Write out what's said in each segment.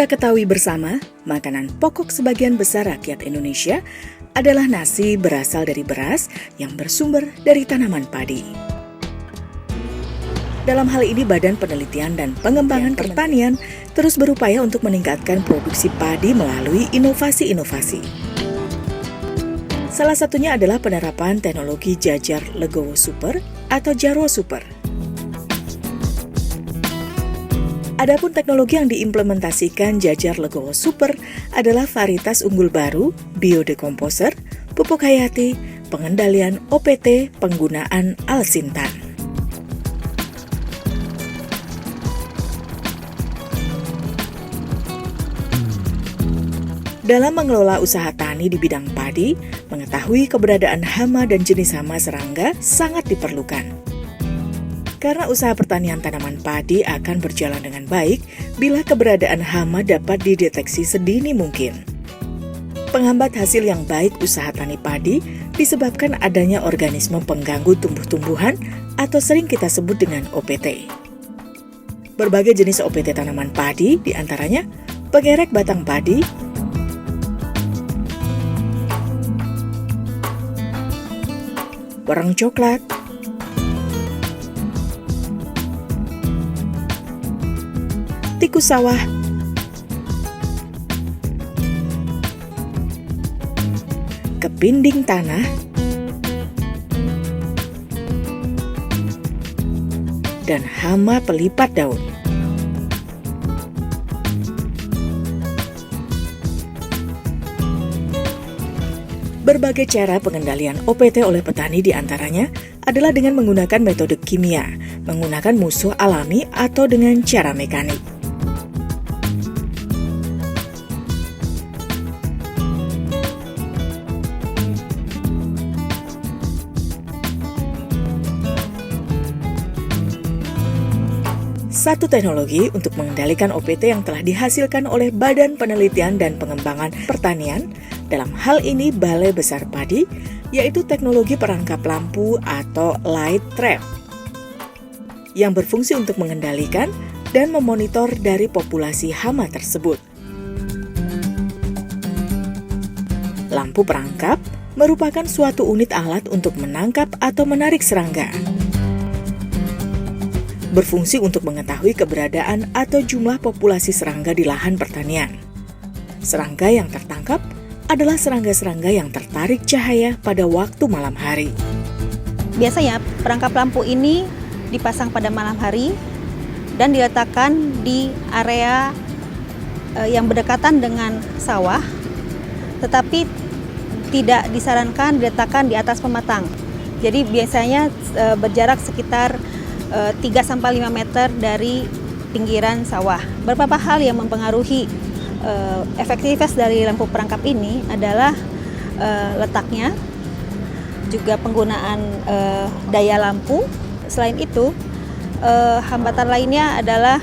Kita ketahui bersama, makanan pokok sebagian besar rakyat Indonesia adalah nasi berasal dari beras yang bersumber dari tanaman padi. Dalam hal ini, Badan Penelitian dan Pengembangan Pertanian terus berupaya untuk meningkatkan produksi padi melalui inovasi-inovasi. Salah satunya adalah penerapan teknologi jajar legowo super atau jarwo super. Adapun teknologi yang diimplementasikan jajar legowo super adalah varietas unggul baru, biodekomposer, pupuk hayati, pengendalian OPT, penggunaan alsintan. Dalam mengelola usaha tani di bidang padi, mengetahui keberadaan hama dan jenis hama serangga sangat diperlukan. Karena usaha pertanian tanaman padi akan berjalan dengan baik bila keberadaan hama dapat dideteksi sedini mungkin. Penghambat hasil yang baik usaha tani padi disebabkan adanya organisme pengganggu tumbuh-tumbuhan atau sering kita sebut dengan OPT. Berbagai jenis OPT tanaman padi diantaranya pegerek batang padi, wereng coklat, tikus sawah, kepinding tanah, dan hama pelipat daun. Berbagai cara pengendalian OPT oleh petani diantaranya adalah dengan menggunakan metode kimia, menggunakan musuh alami atau dengan cara mekanik. Satu teknologi untuk mengendalikan OPT yang telah dihasilkan oleh Badan Penelitian dan Pengembangan Pertanian, dalam hal ini Balai Besar Padi, yaitu teknologi perangkap lampu atau light trap, yang berfungsi untuk mengendalikan dan memonitor dari populasi hama tersebut. Lampu perangkap merupakan suatu unit alat untuk menangkap atau menarik serangga. Berfungsi untuk mengetahui keberadaan atau jumlah populasi serangga di lahan pertanian. Serangga yang tertangkap adalah serangga-serangga yang tertarik cahaya pada waktu malam hari. Biasanya perangkap lampu ini dipasang pada malam hari dan diletakkan di area yang berdekatan dengan sawah, tetapi tidak disarankan diletakkan di atas pematang. Jadi biasanya berjarak sekitar 3-5 meter dari pinggiran sawah. Beberapa hal yang mempengaruhi efektivitas dari lampu perangkap ini adalah letaknya, juga penggunaan daya lampu. Selain itu, hambatan lainnya adalah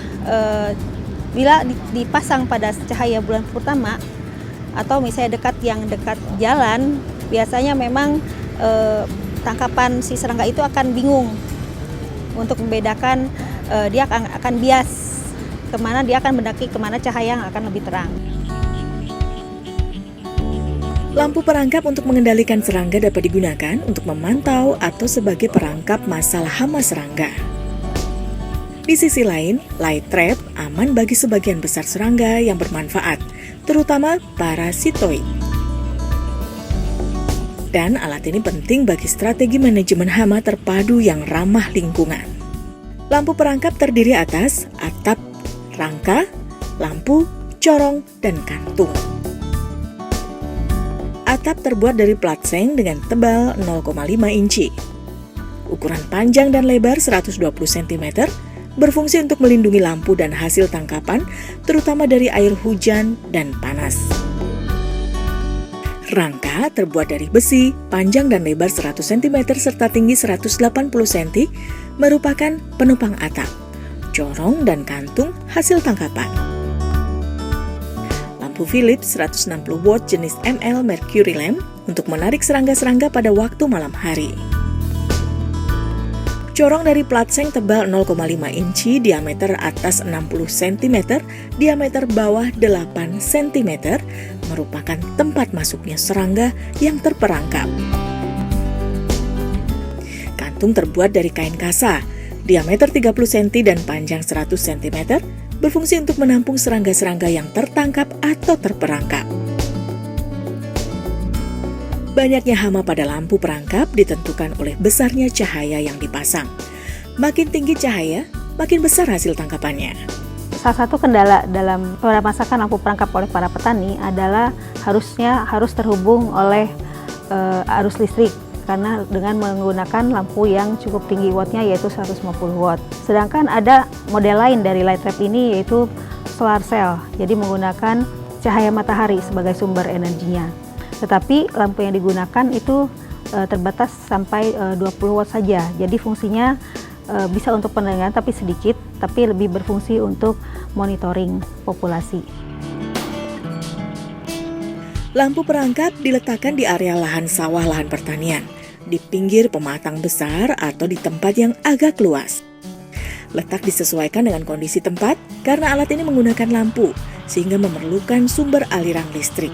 bila dipasang pada cahaya bulan pertama atau misalnya dekat jalan, biasanya memang tangkapan si serangga itu akan bingung untuk membedakan dia akan bias kemana dia akan mendaki, kemana cahaya yang akan lebih terang. Lampu perangkap untuk mengendalikan serangga dapat digunakan untuk memantau atau sebagai perangkap masalah hama serangga. Di sisi lain, light trap aman bagi sebagian besar serangga yang bermanfaat, terutama parasitoid. Dan alat ini penting bagi strategi manajemen hama terpadu yang ramah lingkungan. Lampu perangkap terdiri atas atap, rangka, lampu, corong, dan kantung. Atap terbuat dari plat seng dengan tebal 0,5 inci. Ukuran panjang dan lebar 120 cm, berfungsi untuk melindungi lampu dan hasil tangkapan, terutama dari air hujan dan panas. Rangka terbuat dari besi, panjang dan lebar 100 cm serta tinggi 180 cm, merupakan penopang atap. Corong dan kantung hasil tangkapan. Lampu Philips 160 watt jenis ML Mercury Lamp untuk menarik serangga-serangga pada waktu malam hari. Corong dari plat seng tebal 0,5 inci, diameter atas 60 cm, diameter bawah 8 cm, merupakan tempat masuknya serangga yang terperangkap. Kantung terbuat dari kain kasa, diameter 30 cm dan panjang 100 cm, berfungsi untuk menampung serangga-serangga yang tertangkap atau terperangkap. Banyaknya hama pada lampu perangkap ditentukan oleh besarnya cahaya yang dipasang. Makin tinggi cahaya, makin besar hasil tangkapannya. Salah satu kendala dalam pemasangan lampu perangkap oleh para petani adalah harus terhubung oleh arus listrik, karena dengan menggunakan lampu yang cukup tinggi wattnya yaitu 150 watt. Sedangkan ada model lain dari light trap ini yaitu solar cell, jadi menggunakan cahaya matahari sebagai sumber energinya. Tetapi lampu yang digunakan itu terbatas sampai 20 watt saja. Jadi fungsinya bisa untuk penerangan tapi sedikit, tapi lebih berfungsi untuk monitoring populasi. Lampu perangkap diletakkan di area lahan sawah lahan pertanian, di pinggir pematang besar atau di tempat yang agak luas. Letak disesuaikan dengan kondisi tempat karena alat ini menggunakan lampu, sehingga memerlukan sumber aliran listrik.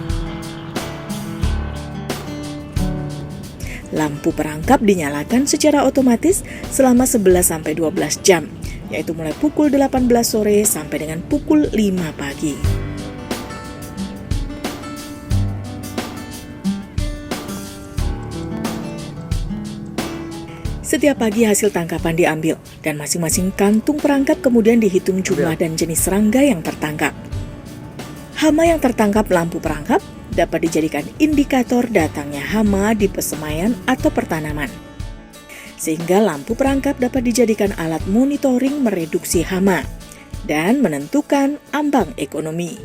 Lampu perangkap dinyalakan secara otomatis selama 11-12 jam, yaitu mulai pukul 18 sore sampai dengan pukul 5 pagi. Setiap pagi hasil tangkapan diambil, dan masing-masing kantung perangkap kemudian dihitung jumlah dan jenis serangga yang tertangkap. Hama yang tertangkap lampu perangkap dapat dijadikan indikator datangnya hama di persemaian atau pertanaman. Sehingga lampu perangkap dapat dijadikan alat monitoring mereduksi hama dan menentukan ambang ekonomi.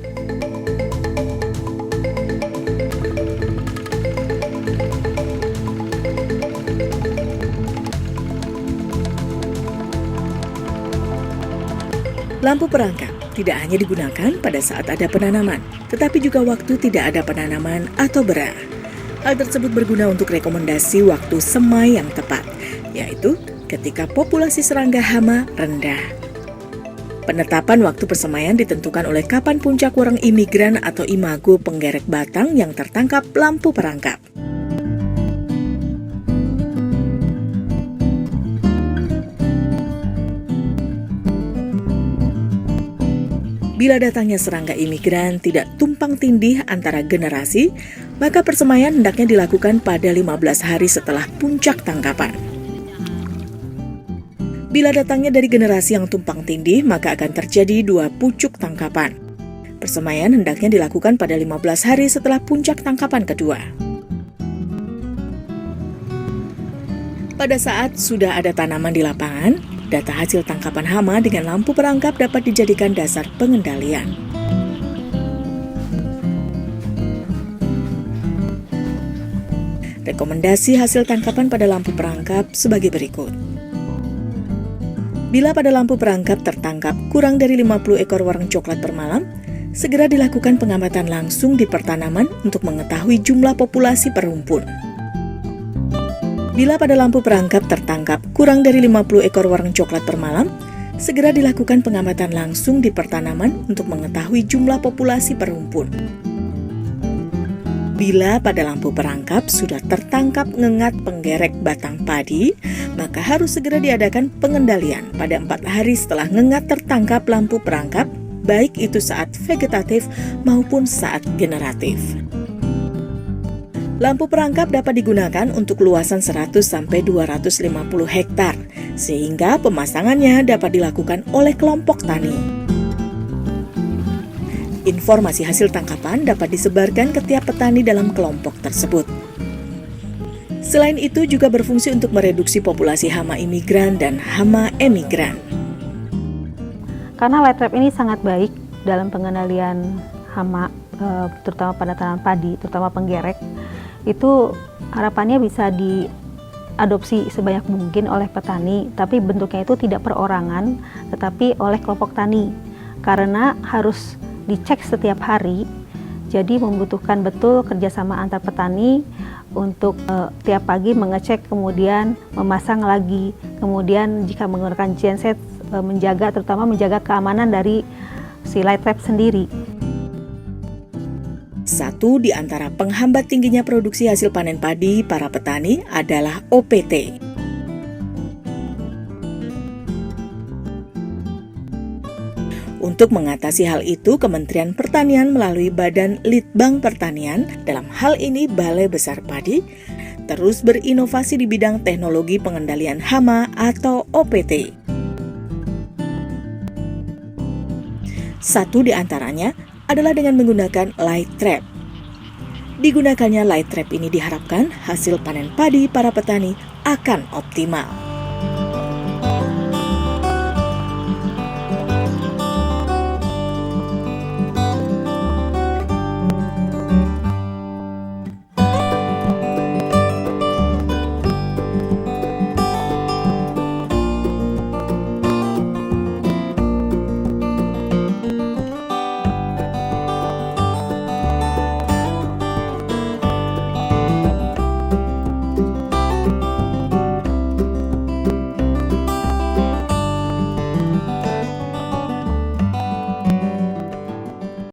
Lampu perangkap tidak hanya digunakan pada saat ada penanaman, tetapi juga waktu tidak ada penanaman atau berar. Hal tersebut berguna untuk rekomendasi waktu semai yang tepat, yaitu ketika populasi serangga hama rendah. Penetapan waktu persemaian ditentukan oleh kapan puncak warang imigran atau imago penggerek batang yang tertangkap lampu perangkap. Bila datangnya serangga imigran tidak tumpang tindih antara generasi, maka persemaian hendaknya dilakukan pada 15 hari setelah puncak tangkapan. Bila datangnya dari generasi yang tumpang tindih, maka akan terjadi 2 pucuk tangkapan. Persemaian hendaknya dilakukan pada 15 hari setelah puncak tangkapan kedua. Pada saat sudah ada tanaman di lapangan, data hasil tangkapan hama dengan lampu perangkap dapat dijadikan dasar pengendalian. Rekomendasi hasil tangkapan pada lampu perangkap sebagai berikut. Bila pada lampu perangkap tertangkap kurang dari 50 ekor warang coklat per malam, segera dilakukan pengamatan langsung di pertanaman untuk mengetahui jumlah populasi per rumpun. Bila pada lampu perangkap tertangkap kurang dari 50 ekor warang coklat per malam, segera dilakukan pengamatan langsung di pertanaman untuk mengetahui jumlah populasi per rumpun. Bila pada lampu perangkap sudah tertangkap ngengat penggerek batang padi, maka harus segera diadakan pengendalian pada 4 hari setelah ngengat tertangkap lampu perangkap, baik itu saat vegetatif maupun saat generatif. Lampu perangkap dapat digunakan untuk luasan 100-250 hektar, sehingga pemasangannya dapat dilakukan oleh kelompok tani. Informasi hasil tangkapan dapat disebarkan ke tiap petani dalam kelompok tersebut. Selain itu juga berfungsi untuk mereduksi populasi hama imigran dan hama emigran. Karena light trap ini sangat baik dalam pengendalian hama, terutama pada tanaman padi, terutama penggerek, itu harapannya bisa diadopsi sebanyak mungkin oleh petani, tapi bentuknya itu tidak perorangan, tetapi oleh kelompok tani. Karena harus dicek setiap hari, jadi membutuhkan betul kerjasama antar petani untuk tiap pagi mengecek, kemudian memasang lagi, kemudian jika menggunakan genset terutama menjaga keamanan dari si light trap sendiri. Satu di antara penghambat tingginya produksi hasil panen padi para petani adalah OPT. Untuk mengatasi hal itu, Kementerian Pertanian melalui Badan Litbang Pertanian, dalam hal ini Balai Besar Padi, terus berinovasi di bidang teknologi pengendalian hama atau OPT. Satu di antaranya adalah dengan menggunakan light trap. Digunakannya light trap ini diharapkan hasil panen padi para petani akan optimal.